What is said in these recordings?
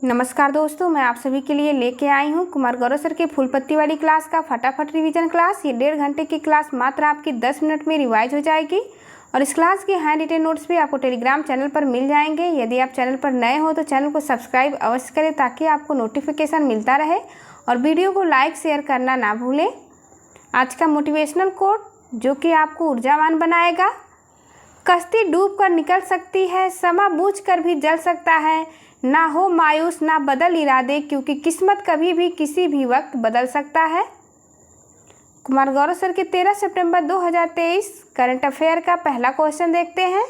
नमस्कार दोस्तों, मैं आप सभी के लिए लेके आई हूँ कुमार गौरव सर के फूल पत्ती वाली क्लास का फटाफट रिवीजन क्लास। ये 1.5 घंटे की क्लास मात्र आपकी 10 मिनट में रिवाइज हो जाएगी और इस क्लास के हैंड रिटेन नोट्स भी आपको टेलीग्राम चैनल पर मिल जाएंगे। यदि आप चैनल पर नए हो तो चैनल को सब्सक्राइब अवश्य करें ताकि आपको नोटिफिकेशन मिलता रहे और वीडियो को लाइक शेयर करना ना भूलें। आज का मोटिवेशनल कोट जो कि आपको ऊर्जावान बनाएगा। कश्ती डूब कर निकल सकती है, समा बूझ कर भी जल सकता है, ना हो मायूस ना बदल इरादे, क्योंकि किस्मत कभी भी किसी भी वक्त बदल सकता है। कुमार गौरव सर के 13 सितंबर 2023 करंट अफेयर का पहला क्वेश्चन देखते हैं।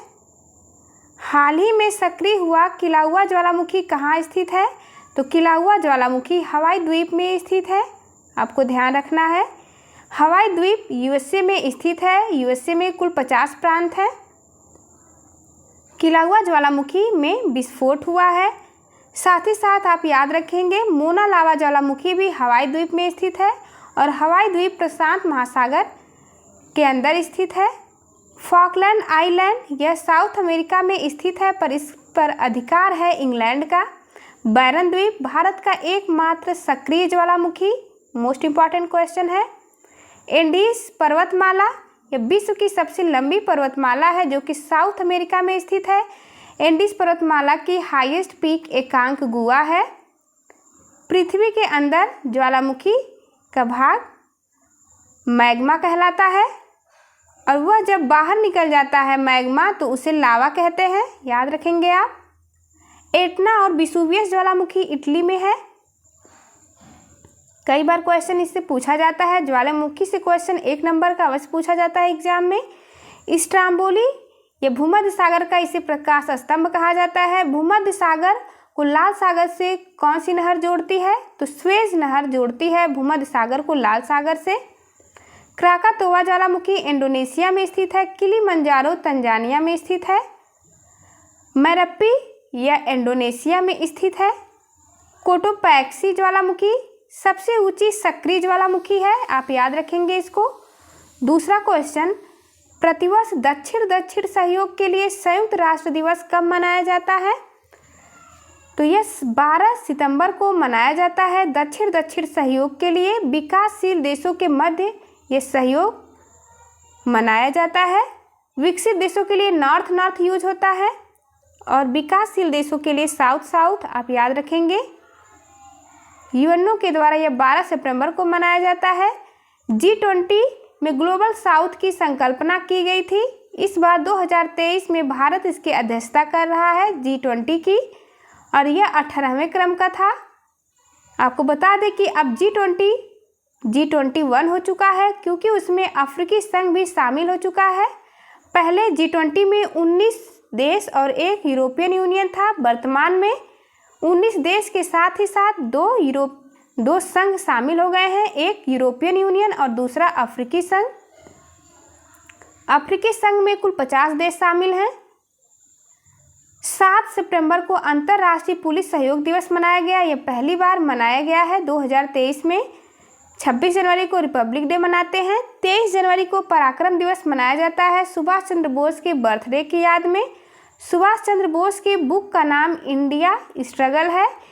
हाल ही में सक्रिय हुआ किलाउआ ज्वालामुखी कहाँ स्थित है? तो किलाउआ ज्वालामुखी हवाई द्वीप में स्थित है। आपको ध्यान रखना है, हवाई द्वीप यूएसए में स्थित है। यूएसए में कुल 50 प्रांत हैं। किलाउआ ज्वालामुखी में विस्फोट हुआ है। साथ ही साथ आप याद रखेंगे मोना लावा ज्वालामुखी भी हवाई द्वीप में स्थित है और हवाई द्वीप प्रशांत महासागर के अंदर स्थित है। फॉकलैंड आइलैंड यह साउथ अमेरिका में स्थित है पर इस पर अधिकार है इंग्लैंड का। बैरन द्वीप भारत का एकमात्र सक्रिय ज्वालामुखी, मोस्ट इम्पॉर्टेंट क्वेश्चन है। एंडीज पर्वतमाला यह विश्व की सबसे लंबी पर्वतमाला है जो कि साउथ अमेरिका में स्थित है। एंडीज पर्वतमाला की हाईएस्ट पीक एकांक गुआ है। पृथ्वी के अंदर ज्वालामुखी का भाग मैग्मा कहलाता है और वह जब बाहर निकल जाता है मैग्मा तो उसे लावा कहते हैं, याद रखेंगे आप। एटना और विसुवियस ज्वालामुखी इटली में है। कई बार क्वेश्चन इससे पूछा जाता है, ज्वालामुखी से क्वेश्चन 1 नंबर का अवश्य पूछा जाता है एग्जाम में। स्ट्राम्बोली ये भूमध्य सागर का इसे प्रकाश स्तंभ कहा जाता है। भूमध्य सागर को लाल सागर से कौन सी नहर जोड़ती है? तो स्वेज नहर जोड़ती है भूमध्य सागर को लाल सागर से। क्राकातोआ ज्वालामुखी इंडोनेशिया में स्थित है। किलिमंजारो तंजानिया में स्थित है। मैरप्पी यह इंडोनेशिया में स्थित है। कोटोपैक्सी ज्वालामुखी सबसे ऊंची सक्रिय ज्वालामुखी है, आप याद रखेंगे इसको। दूसरा क्वेश्चन, प्रतिवर्ष दक्षिण दक्षिण सहयोग के लिए संयुक्त राष्ट्र दिवस कब मनाया जाता है? तो यह 12 सितंबर को मनाया जाता है। दक्षिण दक्षिण सहयोग के लिए विकासशील देशों के मध्य यह सहयोग मनाया जाता है। विकसित देशों के लिए नॉर्थ नॉर्थ यूज होता है और विकासशील देशों के लिए साउथ साउथ, आप याद रखेंगे। यूएनओ के द्वारा यह 12 सितंबर को मनाया जाता है। G20 में ग्लोबल साउथ की संकल्पना की गई थी। इस बार 2023 में भारत इसकी अध्यक्षता कर रहा है G20 की और यह 18वें क्रम का था। आपको बता दें कि अब G21 हो चुका है क्योंकि उसमें अफ्रीकी संघ भी शामिल हो चुका है। पहले G20 में 19 देश और 1 यूरोपियन यूनियन था। वर्तमान में 19 देश के साथ ही साथ 2 संघ शामिल हो गए हैं, एक यूरोपियन यूनियन और दूसरा अफ्रीकी संघ। अफ्रीकी संघ में कुल 50 देश शामिल हैं। 7 सितंबर को अंतर्राष्ट्रीय पुलिस सहयोग दिवस मनाया गया। यह पहली बार मनाया गया है 2023 में। 26 जनवरी को रिपब्लिक डे मनाते हैं। 23 जनवरी को पराक्रम दिवस मनाया जाता है सुभाष चंद्र बोस के बर्थडे की याद में। सुभाष चंद्र बोस की बुक का नाम इंडिया स्ट्रगल है।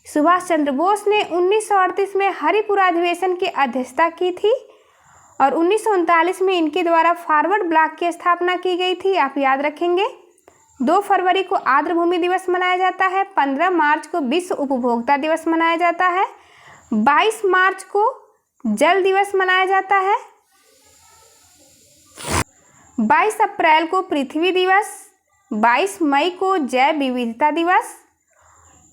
सुभाष चंद्र बोस ने 1938 में हरिपुर अधिवेशन की अध्यक्षता की थी और 1939 में इनके द्वारा फॉरवर्ड ब्लॉक की स्थापना की गई थी, आप याद रखेंगे। 2 फरवरी को आर्द्र भूमि दिवस मनाया जाता है। 15 मार्च को विश्व उपभोक्ता दिवस मनाया जाता है। 22 मार्च को जल दिवस मनाया जाता है। 22 अप्रैल को पृथ्वी दिवस। 22 मई को जैव विविधता दिवस।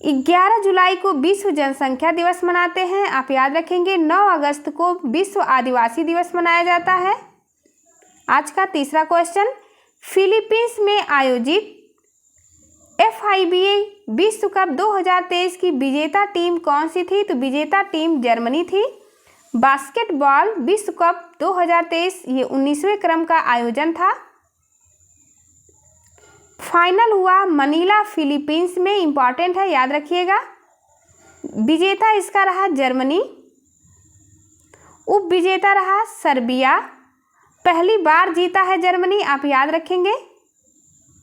11 जुलाई को विश्व जनसंख्या दिवस मनाते हैं, आप याद रखेंगे। 9 अगस्त को विश्व आदिवासी दिवस मनाया जाता है। आज का तीसरा क्वेश्चन, फिलीपींस में आयोजित FIBA विश्व कप 2023 की विजेता टीम कौन सी थी? तो विजेता टीम जर्मनी थी। बास्केटबॉल विश्व कप 2023 ये 19वें क्रम का आयोजन था। फाइनल हुआ मनीला फिलीपींस में, इंपॉर्टेंट है, याद रखिएगा। विजेता इसका रहा जर्मनी, उप विजेता रहा सर्बिया। पहली बार जीता है जर्मनी, आप याद रखेंगे।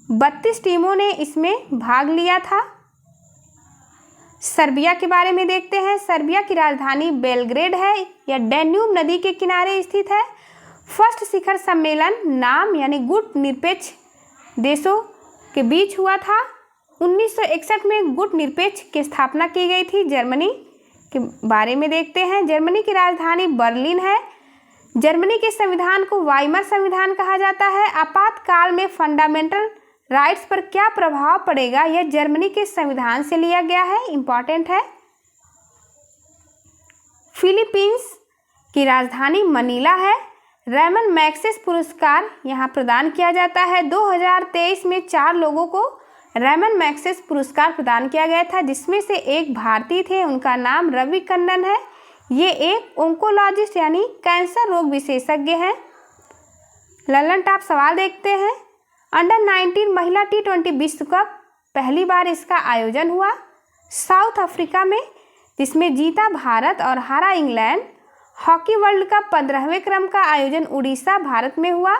32 टीमों ने इसमें भाग लिया था। सर्बिया के बारे में देखते हैं। सर्बिया की राजधानी बेलग्रेड है, यह डैन्यूब नदी के किनारे स्थित है। फर्स्ट शिखर सम्मेलन नाम यानी गुट निरपेक्ष देशों के बीच हुआ था। 1961 में गुट निरपेक्ष की स्थापना की गई थी। जर्मनी के बारे में देखते हैं। जर्मनी की राजधानी बर्लिन है। जर्मनी के संविधान को वाइमर संविधान कहा जाता है। आपातकाल में फंडामेंटल राइट्स पर क्या प्रभाव पड़ेगा, यह जर्मनी के संविधान से लिया गया है, इंपॉर्टेंट है। फिलीपींस की राजधानी मनीला है। रेमन मैग्सेसे पुरस्कार यहाँ प्रदान किया जाता है। 2023 में 4 लोगों को रेमन मैग्सेसे पुरस्कार प्रदान किया गया था, जिसमें से एक भारतीय थे, उनका नाम रवि कन्नन है। ये एक ओंकोलॉजिस्ट यानी कैंसर रोग विशेषज्ञ हैं। ललन टॉप सवाल देखते हैं। अंडर 19 महिला T20 विश्व कप पहली बार इसका आयोजन हुआ साउथ अफ्रीका में, जिसमें जीता भारत और हारा इंग्लैंड। हॉकी वर्ल्ड कप 15वें क्रम का आयोजन उड़ीसा भारत में हुआ,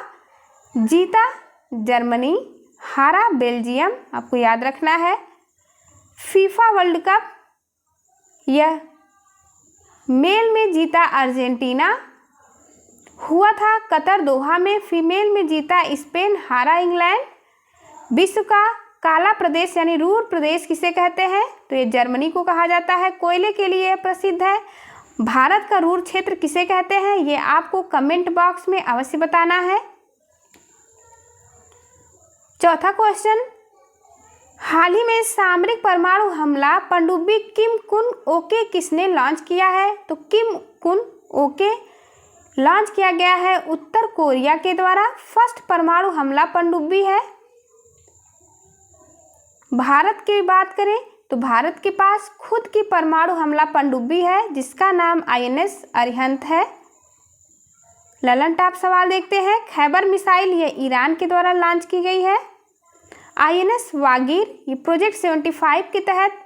जीता जर्मनी, हारा बेल्जियम, आपको याद रखना है। फीफा वर्ल्ड कप यह मेल में जीता अर्जेंटीना, हुआ था कतर दोहा में। फीमेल में जीता स्पेन, हारा इंग्लैंड। विश्व का काला प्रदेश यानी रूर प्रदेश किसे कहते हैं, तो ये जर्मनी को कहा जाता है। कोयले के लिए प्रसिद्ध है। भारत का रूर क्षेत्र किसे कहते हैं, ये आपको कमेंट बॉक्स में अवश्य बताना है। चौथा क्वेश्चन, हाल ही में सामरिक परमाणु हमला पनडुब्बी किम कुन ओके किसने लॉन्च किया है, तो किम कुन ओके लॉन्च किया गया है उत्तर कोरिया के द्वारा। फर्स्ट परमाणु हमला पनडुब्बी है। भारत की बात करें तो भारत के पास खुद की परमाणु हमला पनडुब्बी है, जिसका नाम INS अरिहंत है। ललन टॉप सवाल देखते हैं। खैबर मिसाइल ये ईरान के द्वारा लॉन्च की गई है। INS वागीर ये प्रोजेक्ट 75 के तहत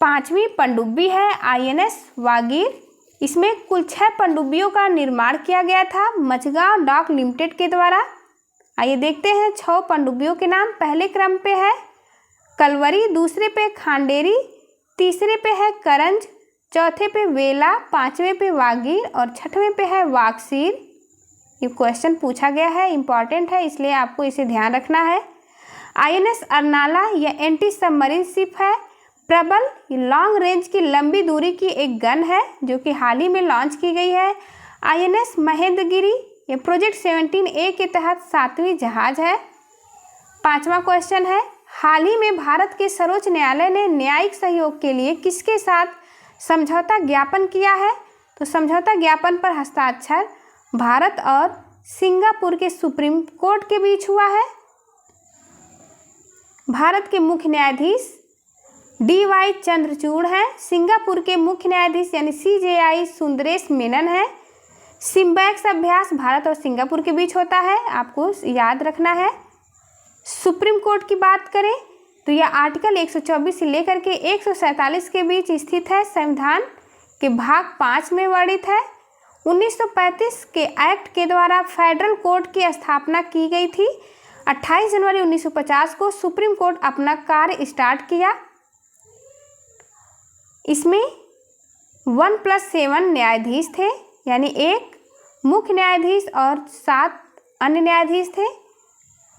5वीं पनडुब्बी है। INS वागीर, इसमें कुल 6 पनडुब्बियों का निर्माण किया गया था मझगांव डॉक लिमिटेड के द्वारा। आइए देखते हैं 6 पनडुब्बियों के नाम। पहले क्रम पे है कलवरी, दूसरे पे खांडेरी, तीसरे पे है करंज, चौथे पे वेला, 5वें पे वागीर और 6वें पे है वाकसीर। ये क्वेश्चन पूछा गया है, इंपॉर्टेंट है, इसलिए आपको इसे ध्यान रखना है। INS अर्नाला यह एंटी सबमरीन शिप है। प्रबल ये लॉन्ग रेंज की लंबी दूरी की एक गन है, जो कि हाल ही में लॉन्च की गई है। INS महेंद्रगिरी ये प्रोजेक्ट 17A के तहत 7वीं जहाज है। 5वां क्वेश्चन है, हाल ही में भारत के सर्वोच्च न्यायालय ने न्यायिक सहयोग के लिए किसके साथ समझौता ज्ञापन किया है, तो समझौता ज्ञापन पर हस्ताक्षर भारत और सिंगापुर के सुप्रीम कोर्ट के बीच हुआ है। भारत के मुख्य न्यायाधीश DY चंद्रचूड़ हैं। सिंगापुर के मुख्य न्यायाधीश यानी CJI सुंदरेश मेनन है। सिम्बैक्स अभ्यास भारत और सिंगापुर के बीच होता है, आपको याद रखना है। सुप्रीम कोर्ट की बात करें तो यह आर्टिकल 124 से लेकर के 147 के बीच स्थित है। संविधान के भाग 5 में वर्णित है। 1935 के एक्ट के द्वारा फेडरल कोर्ट की स्थापना की गई थी। 28 जनवरी 1950 को सुप्रीम कोर्ट अपना कार्य स्टार्ट किया। इसमें 1+7 न्यायाधीश थे, यानी 1 मुख्य न्यायाधीश और 7 अन्य न्यायाधीश थे।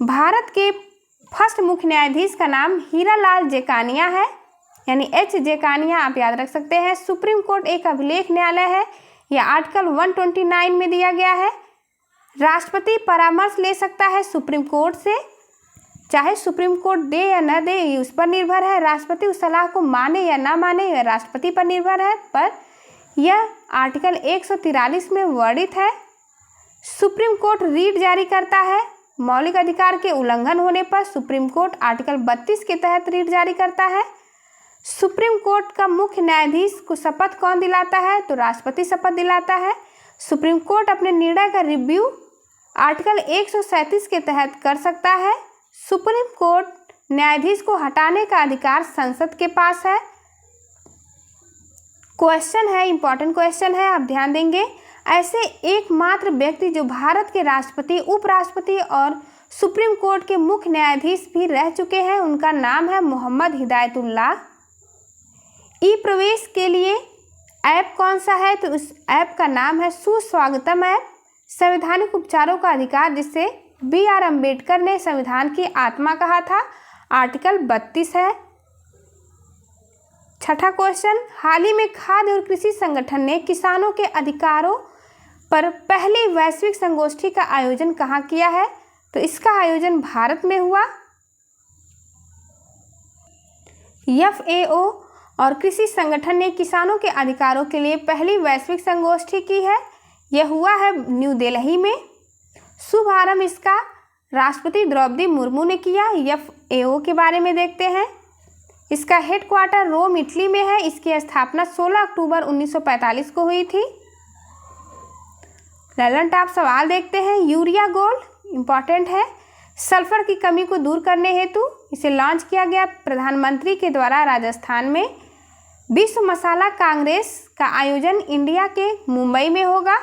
भारत के फर्स्ट मुख्य न्यायाधीश का नाम हीरालाल जेकानिया है, यानी H जेकानिया, आप याद रख सकते हैं। सुप्रीम कोर्ट एक अभिलेख न्यायालय है, यह आर्टिकल 129 में दिया गया है। राष्ट्रपति परामर्श ले सकता है सुप्रीम कोर्ट से, चाहे सुप्रीम कोर्ट दे या न दे, ये उस पर निर्भर है। राष्ट्रपति उस सलाह को माने या ना माने, यह राष्ट्रपति पर निर्भर है, पर यह आर्टिकल 143 में वर्णित है। सुप्रीम कोर्ट रीट जारी करता है। मौलिक अधिकार के उल्लंघन होने पर सुप्रीम कोर्ट आर्टिकल 32 के तहत रीट जारी करता है। सुप्रीम कोर्ट का मुख्य न्यायाधीश को शपथ कौन दिलाता है, तो राष्ट्रपति शपथ दिलाता है। सुप्रीम कोर्ट अपने निर्णय का रिव्यू आर्टिकल 137 के तहत कर सकता है। सुप्रीम कोर्ट न्यायाधीश को हटाने का अधिकार संसद के पास है। क्वेश्चन है, इंपॉर्टेंट क्वेश्चन है, आप ध्यान देंगे। ऐसे एकमात्र व्यक्ति जो भारत के राष्ट्रपति, उपराष्ट्रपति और सुप्रीम कोर्ट के मुख्य न्यायाधीश भी रह चुके हैं, उनका नाम है मोहम्मद हिदायतुल्लाह। ई प्रवेश के लिए ऐप कौन सा है, तो उस ऐप का नाम है सुस्वागतम ऐप। संवैधानिक उपचारों का अधिकार, जिसे BR अम्बेडकर ने संविधान की आत्मा कहा था, आर्टिकल 32 है। छठा क्वेश्चन, हाल ही में खाद्य और कृषि संगठन ने किसानों के अधिकारों पर पहली वैश्विक संगोष्ठी का आयोजन कहाँ किया है, तो इसका आयोजन भारत में हुआ। FAO और कृषि संगठन ने किसानों के अधिकारों के लिए पहली वैश्विक संगोष्ठी की है, यह हुआ है न्यू दिल्ली में। शुभारंभ इसका राष्ट्रपति द्रौपदी मुर्मू ने किया। FAO के बारे में देखते हैं। इसका हेडक्वार्टर रोम, इटली में है। इसकी स्थापना 16 अक्टूबर 1945 को हुई थी। ललन टॉप सवाल देखते हैं। यूरिया गोल्ड इम्पॉर्टेंट है। सल्फर की कमी को दूर करने हेतु इसे लॉन्च किया गया प्रधानमंत्री के द्वारा राजस्थान में। विश्व मसाला कांग्रेस का आयोजन इंडिया के मुंबई में होगा।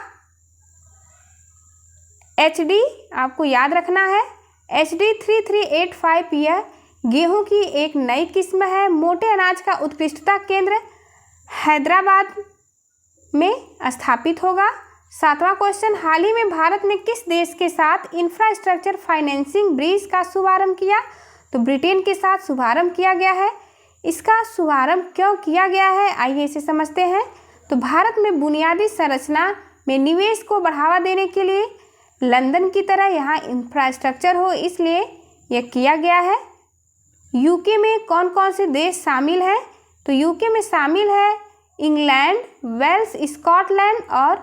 HD आपको याद रखना है। HD 3385 यह गेहूं की एक नई किस्म है। मोटे अनाज का उत्कृष्टता केंद्र हैदराबाद में स्थापित होगा। सातवां क्वेश्चन, हाल ही में भारत ने किस देश के साथ इंफ्रास्ट्रक्चर फाइनेंसिंग ब्रिज का शुभारंभ किया, तो ब्रिटेन के साथ शुभारंभ किया गया है। इसका शुभारंभ क्यों किया गया है, आइए इसे समझते हैं। तो भारत में बुनियादी संरचना में निवेश को बढ़ावा देने के लिए लंदन की तरह यहाँ इंफ्रास्ट्रक्चर हो, इसलिए यह किया गया है। यूके में कौन कौन से देश शामिल हैं, तो यूके में शामिल है इंग्लैंड, वेल्स, स्कॉटलैंड और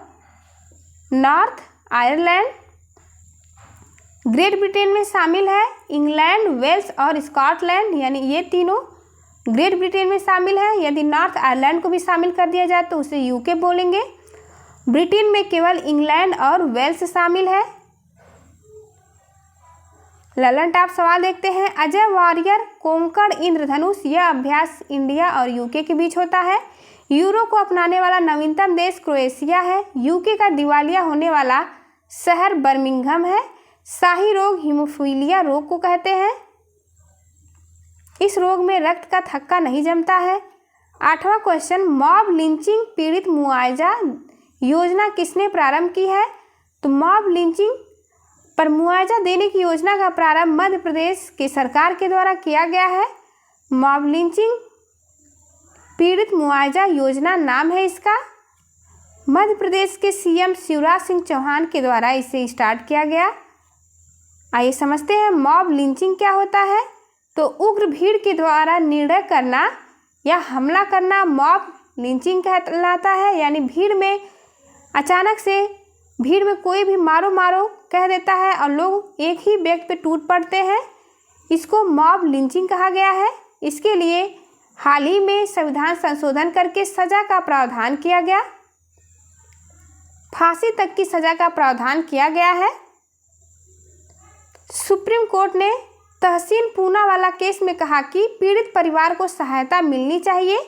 नॉर्थ आयरलैंड। ग्रेट ब्रिटेन में शामिल है इंग्लैंड, वेल्स और स्कॉटलैंड, यानी ये तीनों ग्रेट ब्रिटेन में शामिल है। यदि नॉर्थ आयरलैंड को भी शामिल कर दिया जाए तो उसे यूके बोलेंगे। ब्रिटेन में केवल इंग्लैंड और वेल्स शामिल है। ललन टॉप सवाल देखते हैं। अजय वॉरियर कोंकण इंद्रधनुष, यह अभ्यास इंडिया और यूके के बीच होता है। यूरो को अपनाने वाला नवीनतम देश क्रोएशिया है। यूके का दिवालिया होने वाला शहर बर्मिंघम है। शाही रोग हीमोफीलिया रोग को कहते हैं। इस रोग में रक्त का थक्का नहीं जमता है। आठवां क्वेश्चन, मॉब लिंचिंग पीड़ित मुआवजा योजना किसने प्रारंभ की है, तो मॉब लिंचिंग पर मुआवजा देने की योजना का प्रारंभ मध्य प्रदेश की सरकार के द्वारा किया गया है। मॉब लिंचिंग पीड़ित मुआवजा योजना नाम है इसका। मध्य प्रदेश के CM शिवराज सिंह चौहान के द्वारा इसे स्टार्ट किया गया। आइए समझते हैं मॉब लिंचिंग क्या होता है। तो उग्र भीड़ के द्वारा निर्णय करना या हमला करना मॉब लिंचिंग कहलाता है। यानी भीड़ में अचानक से भीड़ में कोई भी मारो मारो कह देता है और लोग एक ही व्यक्ति पे टूट पड़ते हैं, इसको मॉब लिंचिंग कहा गया है। इसके लिए हाल ही में संविधान संशोधन करके सजा का प्रावधान किया गया, फांसी तक की सजा का प्रावधान किया गया है। सुप्रीम कोर्ट ने तहसीन पूनावाला केस में कहा कि पीड़ित परिवार को सहायता मिलनी चाहिए।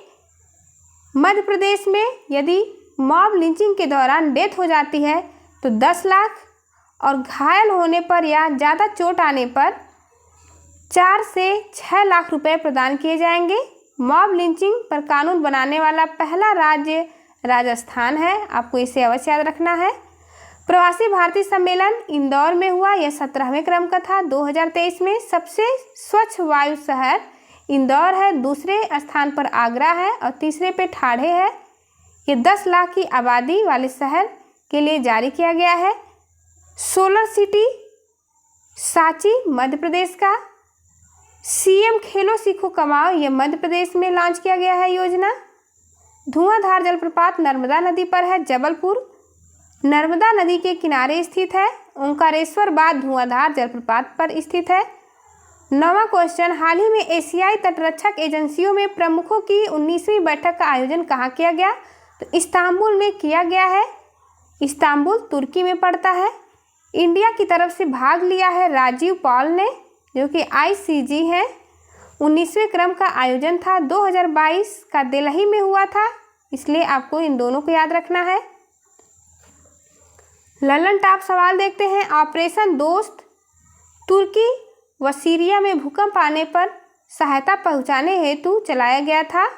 मध्य प्रदेश में यदि मॉब लिंचिंग के दौरान डेथ हो जाती है तो 10 लाख और घायल होने पर या ज़्यादा चोट आने पर 4 से 6 लाख रुपए प्रदान किए जाएंगे। मॉब लिंचिंग पर कानून बनाने वाला पहला राज्य राजस्थान है, आपको इसे अवश्य याद रखना है। प्रवासी भारतीय सम्मेलन इंदौर में हुआ, यह 17वें क्रम का था। 2023 में सबसे स्वच्छ वायु शहर इंदौर है, दूसरे स्थान पर आगरा है और तीसरे पे ठाणे है। ये 10 लाख की आबादी वाले शहर के लिए जारी किया गया है। सोलर सिटी सांची मध्य प्रदेश का। CM खेलो सीखो कमाओ, यह मध्य प्रदेश में लॉन्च किया गया है योजना। धुआंधार जलप्रपात नर्मदा नदी पर है, जबलपुर नर्मदा नदी के किनारे स्थित है। ओंकारेश्वर बाद धुआंधार जलप्रपात पर स्थित है। 9वां क्वेश्चन, हाल ही में एशियाई तटरक्षक एजेंसियों में प्रमुखों की 19वीं बैठक का आयोजन कहाँ किया गया, तो इस्तांबुल में किया गया है। इस्तांबुल तुर्की में पड़ता है। इंडिया की तरफ से भाग लिया है राजीव पॉल ने, जो कि ICG है। 19वें क्रम का आयोजन था, 2022 का दिल्ली में हुआ था, इसलिए आपको इन दोनों को याद रखना है। ललन टॉप सवाल देखते हैं। ऑपरेशन दोस्त तुर्की व सीरिया में भूकंप आने पर सहायता पहुंचाने हेतु चलाया गया था।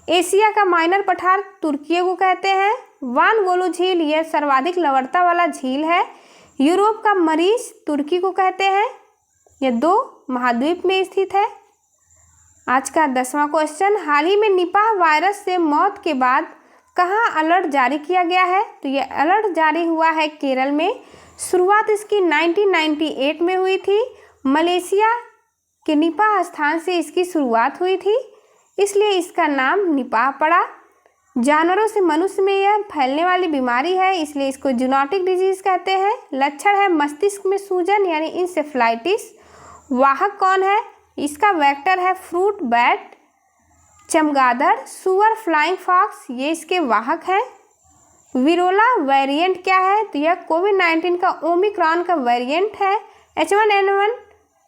एशिया का माइनर पठार तुर्की को कहते हैं। वान गोलू झील यह सर्वाधिक लवणता वाला झील है। यूरोप का मरीज तुर्की को कहते हैं। यह 2 महाद्वीप में स्थित है। आज का 10वां क्वेश्चन, हाल ही में निपाह वायरस से मौत के बाद कहाँ अलर्ट जारी किया गया है? तो यह अलर्ट जारी हुआ है केरल में। शुरुआत इसकी 1998 में हुई थी। मलेशिया के निपाह स्थान से इसकी शुरुआत हुई थी, इसलिए इसका नाम निपाह पड़ा। जानवरों से मनुष्य में यह फैलने वाली बीमारी है, इसलिए इसको जूनोटिक डिजीज कहते हैं। लक्षण है मस्तिष्क में सूजन यानी इंसेफ्लाइटिस। वाहक कौन है? इसका वेक्टर है फ्रूट बैट, चमगादड़, सुअर, फ्लाइंग फॉक्स, ये इसके वाहक हैं। विरोला वेरिएंट क्या है? तो यह कोविड-19 का ओमिक्रॉन का वेरिएंट है। H1N1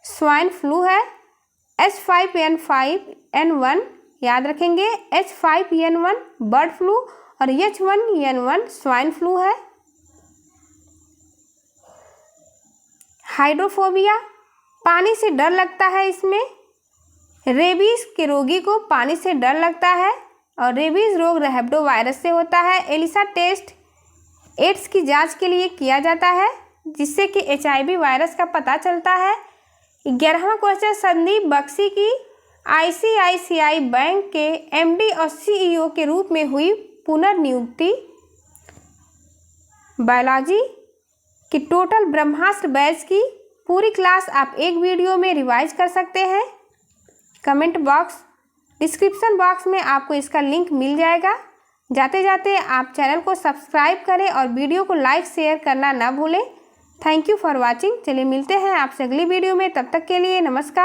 स्वाइन फ्लू है। H5N1 याद रखेंगे, H5N1 बर्ड फ्लू और H1N1 स्वाइन फ्लू है। हाइड्रोफोबिया, पानी से डर लगता है इसमें। रेबीज के रोगी को पानी से डर लगता है और रेबीज रोग रैबिडो वायरस से होता है। एलिसा टेस्ट एड्स की जांच के लिए किया जाता है, जिससे कि HIV वायरस का पता चलता है। 11वां क्वेश्चन, संदीप बख्शी की ICICI बैंक के MD और CEO के रूप में हुई पुनर्नियुक्ति। बायोलॉजी की टोटल ब्रह्मास्त्र बैच की पूरी क्लास आप एक वीडियो में रिवाइज कर सकते हैं। कमेंट बॉक्स, डिस्क्रिप्शन बॉक्स में आपको इसका लिंक मिल जाएगा। जाते जाते आप चैनल को सब्सक्राइब करें और वीडियो को लाइक शेयर करना ना भूलें। Thank you for watching. चलिए मिलते हैं आपसे अगली वीडियो में, तब तक के लिए नमस्कार।